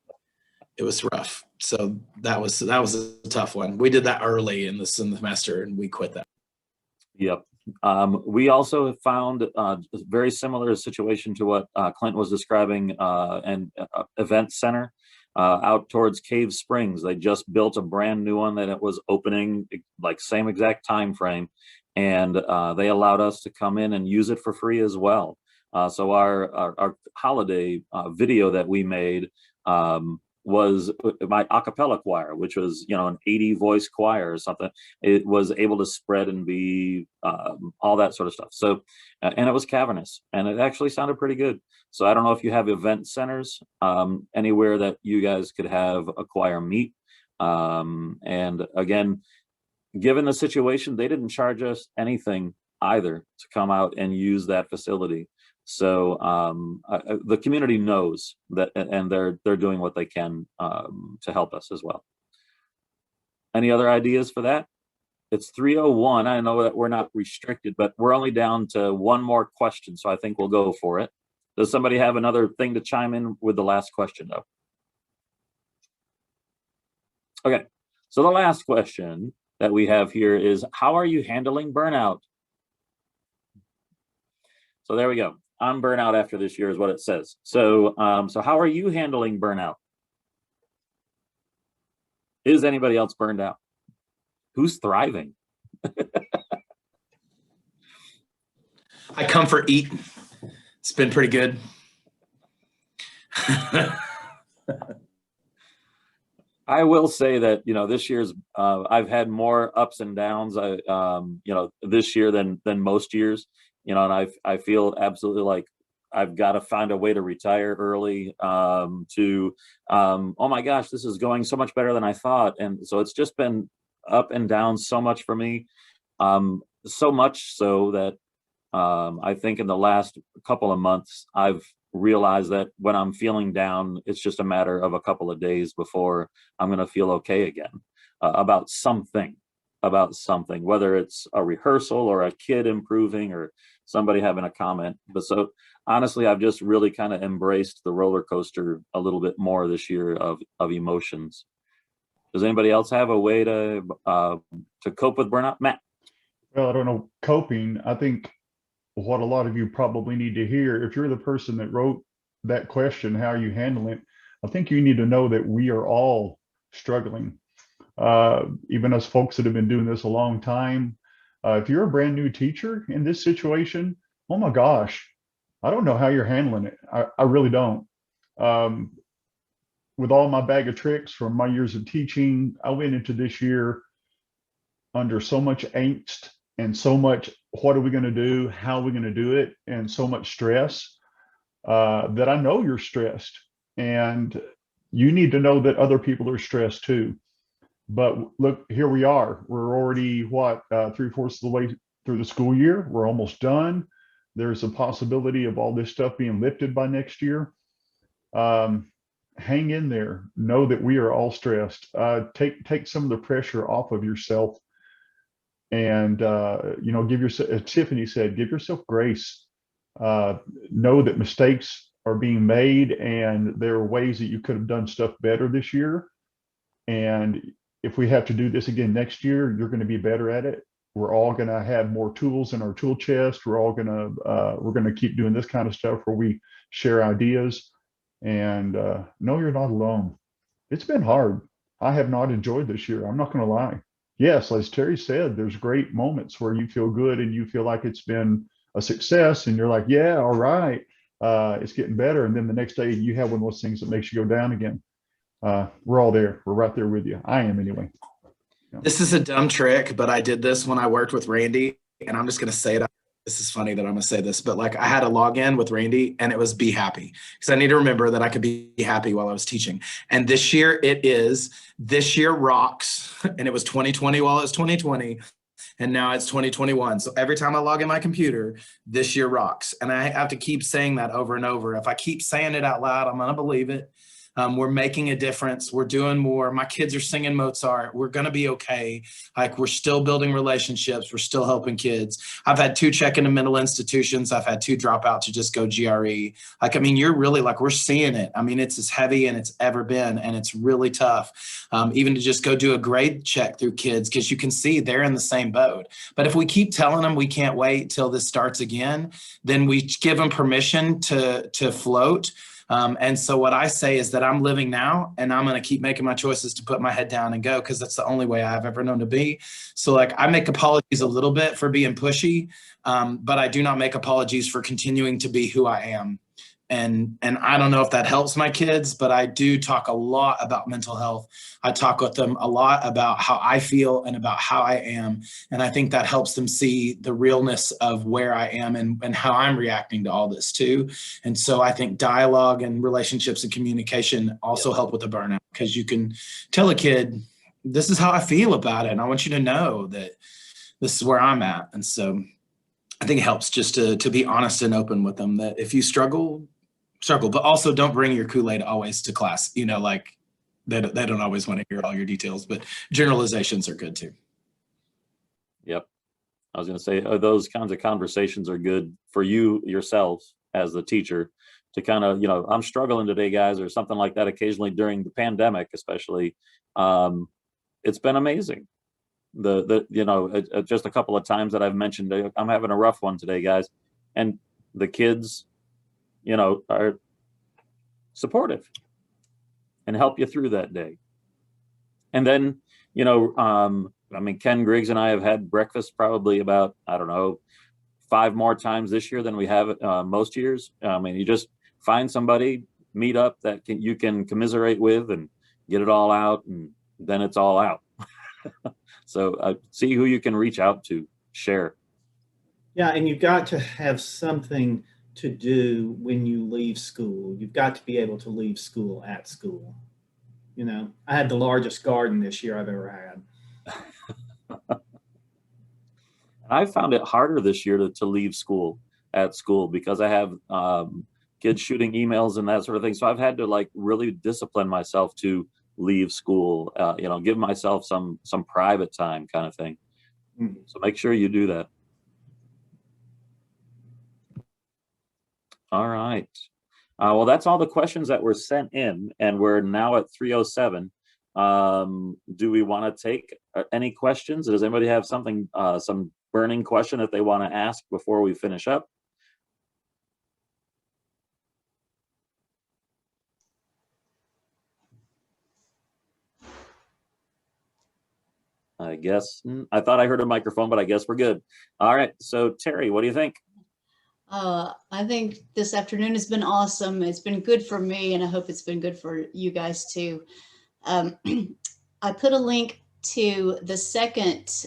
rough. So that was a tough one. We did that early in the semester and we quit that. Yep. We also found a very similar situation to what Clint was describing, an event center out towards Cave Springs. They just built a brand new one that it was opening like same exact time frame, and they allowed us to come in and use it for free as well. So our holiday video that we made was my a cappella choir, which was, you know, an 80 voice choir or something. It was able to spread and be all that sort of stuff. So, and it was cavernous, and it actually sounded pretty good. So I don't know if you have event centers anywhere that you guys could have a choir meet. And again, given the situation, they didn't charge us anything either to come out and use that facility. So the community knows that, and they're doing what they can to help us as well. Any other ideas for that? It's 3:01. I know that we're not restricted, but we're only down to one more question, so I think we'll go for it. Does somebody have another thing to chime in with the last question, though? Okay, so the last question that we have here is, how are you handling burnout? So there we go. I'm burnout after this year is what it says. So, so how are you handling burnout? Is anybody else burned out? Who's thriving? I comfort eat. It's been pretty good. I will say that, you know, this year's I've had more ups and downs, you know, this year than most years, you know, and I feel absolutely like I've got to find a way to retire early oh my gosh, this is going so much better than I thought. And so it's just been up and down so much for me, so much so that I think in the last couple of months, I've realized that when I'm feeling down, it's just a matter of a couple of days before I'm going to feel okay again about something, whether it's a rehearsal or a kid improving or somebody having a comment. But so honestly, I've just really kind of embraced the roller coaster a little bit more this year of emotions. Does anybody else have a way to cope with burnout? Matt? Well, I don't know, coping, I think what a lot of you probably need to hear, if you're the person that wrote that question, how are you handling it? I think you need to know that we are all struggling. Even us folks that have been doing this a long time. If you're a brand new teacher in this situation, oh my gosh, I don't know how you're handling it. I really don't. With all my bag of tricks from my years of teaching, I went into this year under so much angst and so much, what are we going to do? How are we going to do it? And so much stress that I know you're stressed, and you need to know that other people are stressed too. But look, here we are. We're already, what, 3/4 of the way through the school year. We're almost done. There's a possibility of all this stuff being lifted by next year. Hang in there. Know that we are all stressed. Take some of the pressure off of yourself. And, you know, give yourself, as Tiffany said, give yourself grace. Know that mistakes are being made and there are ways that you could have done stuff better this year. And if we have to do this again next year, you're going to be better at it. We're all going to have more tools in our tool chest. We're going to keep doing this kind of stuff where we share ideas. And no, you're not alone. It's been hard. I have not enjoyed this year. I'm not going to lie. yes, as Terry said, there's great moments where you feel good and you feel like it's been a success and you're like, yeah, all right, it's getting better. And then the next day you have one of those things that makes you go down again. We're all there. We're right there with you. I am anyway. Yeah. This is a dumb trick, but I did this when I worked with Randy, and I'm just going to say it. This is funny that I'm going to say this, but like I had a login with Randy and it was be happy, because I need to remember that I could be happy while I was teaching. And this year this year rocks. And it was 2020 while it was 2020. And now it's 2021. So every time I log in my computer, this year rocks. And I have to keep saying that over and over. If I keep saying it out loud, I'm going to believe it. We're making a difference. We're doing more. My kids are singing Mozart. We're going to be okay. Like, we're still building relationships. We're still helping kids. I've had 2 check into mental institutions. I've had 2 drop out to just go GRE. Like, I mean, you're really like, we're seeing it. I mean, it's as heavy and it's ever been, and it's really tough. Even to just go do a grade check through kids, because you can see they're in the same boat. But if we keep telling them we can't wait till this starts again, then we give them permission to float. And so what I say is that I'm living now, and I'm going to keep making my choices to put my head down and go, because that's the only way I've ever known to be. So like, I make apologies a little bit for being pushy, but I do not make apologies for continuing to be who I am. And I don't know if that helps my kids, but I do talk a lot about mental health. I talk with them a lot about how I feel and about how I am. And I think that helps them see the realness of where I am and how I'm reacting to all this too. And so I think dialogue and relationships and communication also help with the burnout, because you can tell a kid, this is how I feel about it, and I want you to know that this is where I'm at. And so I think it helps just to be honest and open with them, that if you struggle, but also don't bring your Kool-Aid always to class. You know, like they don't always want to hear all your details, but generalizations are good too. Yep. I was going to say, those kinds of conversations are good for you yourself as the teacher to kind of, I'm struggling today, guys, or something like that occasionally during the pandemic, especially. It's been amazing. Just a couple of times that I've mentioned, I'm having a rough one today, guys. And the kids, are supportive and help you through that day. And then, Ken Griggs and I have had breakfast probably about, 5 more times this year than we have most years. You just find somebody, meet up that you can commiserate with and get it all out, and then it's all out. So see who you can reach out to, share. Yeah, and you've got to have something to do when you leave school. You've got to be able to leave school at school. I had the largest garden this year I've ever had. I found it harder this year to leave school at school, because I have kids shooting emails and that sort of thing. So I've had to really discipline myself to leave school, give myself some private time kind of thing. Mm-hmm. So make sure you do that. All right. Well, that's all the questions that were sent in, and we're now at 3:07. Do we want to take any questions? Does anybody have something, some burning question that they want to ask before we finish up? I guess, I thought I heard a microphone, but I guess we're good. All right. So Terry, what do you think? I think this afternoon has been awesome. It's been good for me, and I hope it's been good for you guys too. I put a link to the second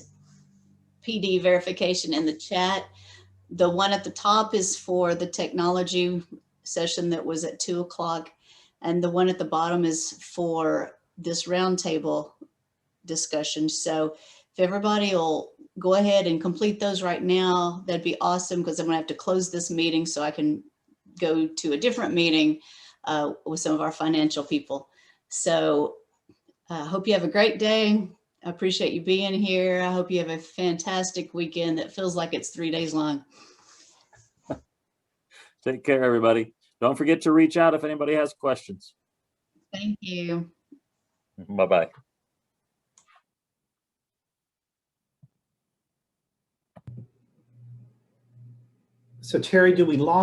PD verification in the chat. The one at the top is for the technology session that was at 2 o'clock. And the one at the bottom is for this roundtable discussion. So if everybody will go ahead and complete those right now, that'd be awesome, because I'm gonna have to close this meeting so I can go to a different meeting with some of our financial people. So I hope you have a great day. I appreciate you being here. I hope you have a fantastic weekend that feels like it's 3 days long. Take care, everybody. Don't forget to reach out if anybody has questions. Thank you. Bye-bye. So Terry, do we log